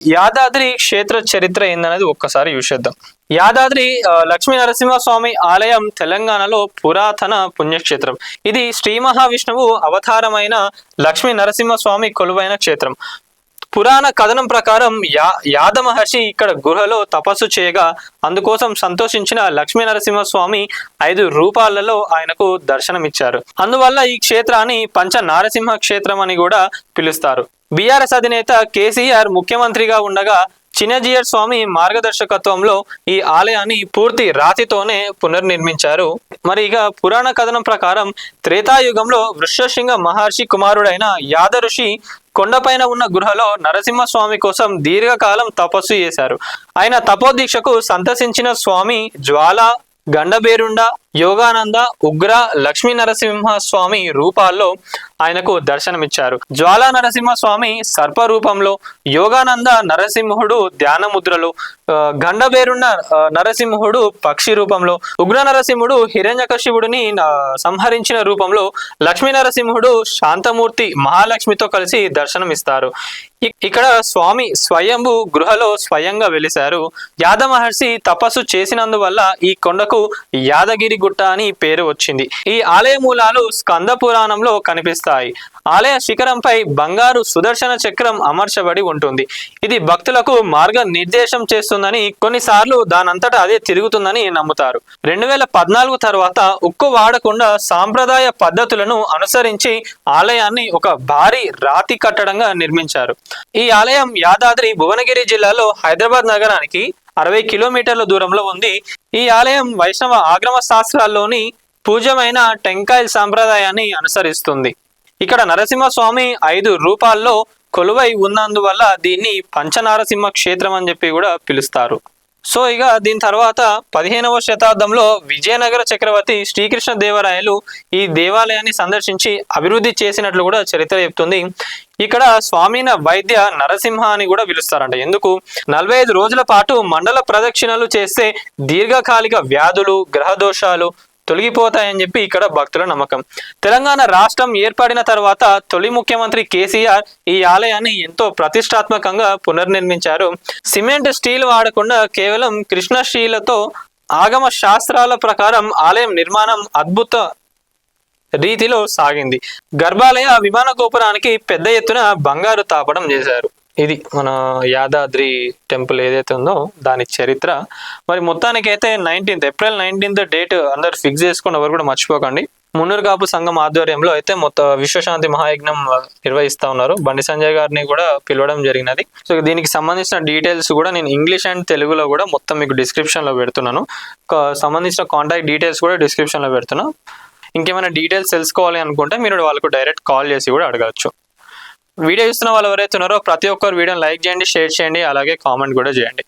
యాదాద్రి క్షేత్ర చరిత్ర ఏందనేది ఒక్కసారి చూసేద్దాం. యాదాద్రి లక్ష్మీ నరసింహస్వామి ఆలయం తెలంగాణలో పురాతన పుణ్యక్షేత్రం. ఇది శ్రీ మహావిష్ణువు అవతారమైన లక్ష్మీ నరసింహస్వామి కొలువైన క్షేత్రం. పురాణ కథనం ప్రకారం యాద మహర్షి ఇక్కడ గుహలో తపస్సు చేయగా అందుకోసం సంతోషించిన లక్ష్మీ నరసింహస్వామి 5 రూపాలలో ఆయనకు దర్శనమిచ్చారు. అందువల్ల ఈ క్షేత్రాన్ని పంచ నారసింహ క్షేత్రం అని కూడా పిలుస్తారు. బీఆర్ఎస్ అధినేత కేసీఆర్ ముఖ్యమంత్రిగా ఉండగా చిన్నజీయర్ స్వామి మార్గదర్శకత్వంలో ఈ ఆలయాన్ని పూర్తి రాతితోనే పునర్నిర్మించారు. మరి ఇక పురాణ కథనం ప్రకారం త్రేతాయుగంలో వృషశృంగ మహర్షి కుమారుడైన యాద ఋషి కొండపైన ఉన్న గృహలో నరసింహస్వామి కోసం దీర్ఘకాలం తపస్సు చేశారు. ఆయన తపోదీక్షకు సంతసించిన స్వామి జ్వాల, గండబేరుండ, యోగానంద, ఉగ్ర, లక్ష్మీ నరసింహస్వామి రూపాల్లో ఆయనకు దర్శనమిచ్చారు. జ్వాలా నరసింహస్వామి సర్ప రూపంలో, యోగానంద నరసింహుడు ధ్యాన ముద్రలో, గండబేరుండ నరసింహుడు పక్షి రూపంలో, ఉగ్ర నరసింహుడు హిరణ్యకశిపుడిని సంహరించిన రూపంలో, లక్ష్మీ నరసింహుడు శాంతమూర్తి మహాలక్ష్మితో కలిసి దర్శనమిస్తారు. ఇక్కడ స్వామి స్వయంభు గృహలో స్వయంగా వెలిశారు. యాద మహర్షి తపస్సు చేసినందువల్ల ఈ కొండకు యాదగిరి గుట్ట అని పేరు వచ్చింది. ఈ ఆలయ మూలాలు స్కంద పురాణంలో కనిపిస్తాయి. ఆలయ శిఖరంపై బంగారు సుదర్శన చక్రం అమర్చబడి ఉంటుంది. ఇది భక్తులకు మార్గ నిర్దేశం చేస్తుందని, కొన్నిసార్లు దానంతటా అదే తిరుగుతుందని నమ్ముతారు. 2014 తర్వాత ఉక్కు వాడకుండా సాంప్రదాయ పద్ధతులను అనుసరించి ఆలయాన్ని ఒక భారీ రాతి కట్టడంగా నిర్మించారు. ఈ ఆలయం యాదాద్రి భువనగిరి జిల్లాలో హైదరాబాద్ నగరానికి 60 కిలోమీటర్ల దూరంలో ఉంది. ఈ ఆలయం వైష్ణవ ఆగమ శాస్త్రాల్లోని పూజ్యమైన టెంకాయల్ సాంప్రదాయాన్ని అనుసరిస్తుంది. ఇక్కడ నరసింహస్వామి 5 రూపాల్లో కొలువై ఉన్నందువల్ల దీన్ని పంచనారసింహ క్షేత్రం అని చెప్పి కూడా పిలుస్తారు. సో ఇక దీని తర్వాత 15వ శతాబ్దంలో విజయనగర చక్రవర్తి శ్రీకృష్ణ దేవరాయలు ఈ దేవాలయాన్ని సందర్శించి అభివృద్ధి చేసినట్లు కూడా చరిత్ర చెప్తుంది. ఇక్కడ స్వామిన వైద్య నరసింహ అని కూడా పిలుస్తారంట. ఎందుకు? 45 రోజుల పాటు మండల ప్రదక్షిణలు చేస్తే దీర్ఘకాలిక వ్యాధులు, గ్రహ దోషాలు తొలగిపోతాయని చెప్పి ఇక్కడ భక్తుల నమ్మకం. తెలంగాణ రాష్ట్రం ఏర్పడిన తర్వాత తొలి ముఖ్యమంత్రి కేసీఆర్ ఈ ఆలయాన్ని ఎంతో ప్రతిష్టాత్మకంగా పునర్నిర్మించారు. సిమెంట్, స్టీల్ వాడకుండా కేవలం కృష్ణ స్టీలతో ఆగమ శాస్త్రాల ప్రకారం ఆలయం నిర్మాణం అద్భుత రీతిలో సాగింది. గర్భాలయ విమాన గోపురానికి పెద్ద ఎత్తున బంగారు తాపడం చేశారు. ఇది మన యాదాద్రి టెంపుల్ ఏదైతే ఉందో దాని చరిత్ర. మరి మొత్తానికైతే ఏప్రిల్ 19 డేట్ అందరు ఫిక్స్ చేసుకుని ఎవరు కూడా మర్చిపోకండి. మున్నూరు కాపు సంఘం ఆధ్వర్యంలో అయితే మొత్తం విశ్వశాంతి మహాయజ్ఞం నిర్వహిస్తా ఉన్నారు. బండి సంజయ్ గారిని కూడా పిలవడం జరిగినది. సో దీనికి సంబంధించిన డీటెయిల్స్ కూడా నేను ఇంగ్లీష్ అండ్ తెలుగులో కూడా మొత్తం మీకు డిస్క్రిప్షన్ లో పెడుతున్నాను. సంబంధించిన కాంటాక్ట్ డీటెయిల్స్ కూడా డిస్క్రిప్షన్ లో పెడుతున్నాను. ఇంకేమైనా డీటెయిల్స్ తెలుసుకోవాలి అనుకుంటే మీరు వాళ్ళకు డైరెక్ట్ కాల్ చేసి కూడా అడగచ్చు. వీడియో చూస్తున్న వాళ్ళు ఎవరైతే ఉన్నారో ప్రతి ఒక్కరు వీడియోని లైక్ చేయండి, షేర్ చేయండి, అలాగే కామెంట్ కూడా చేయండి.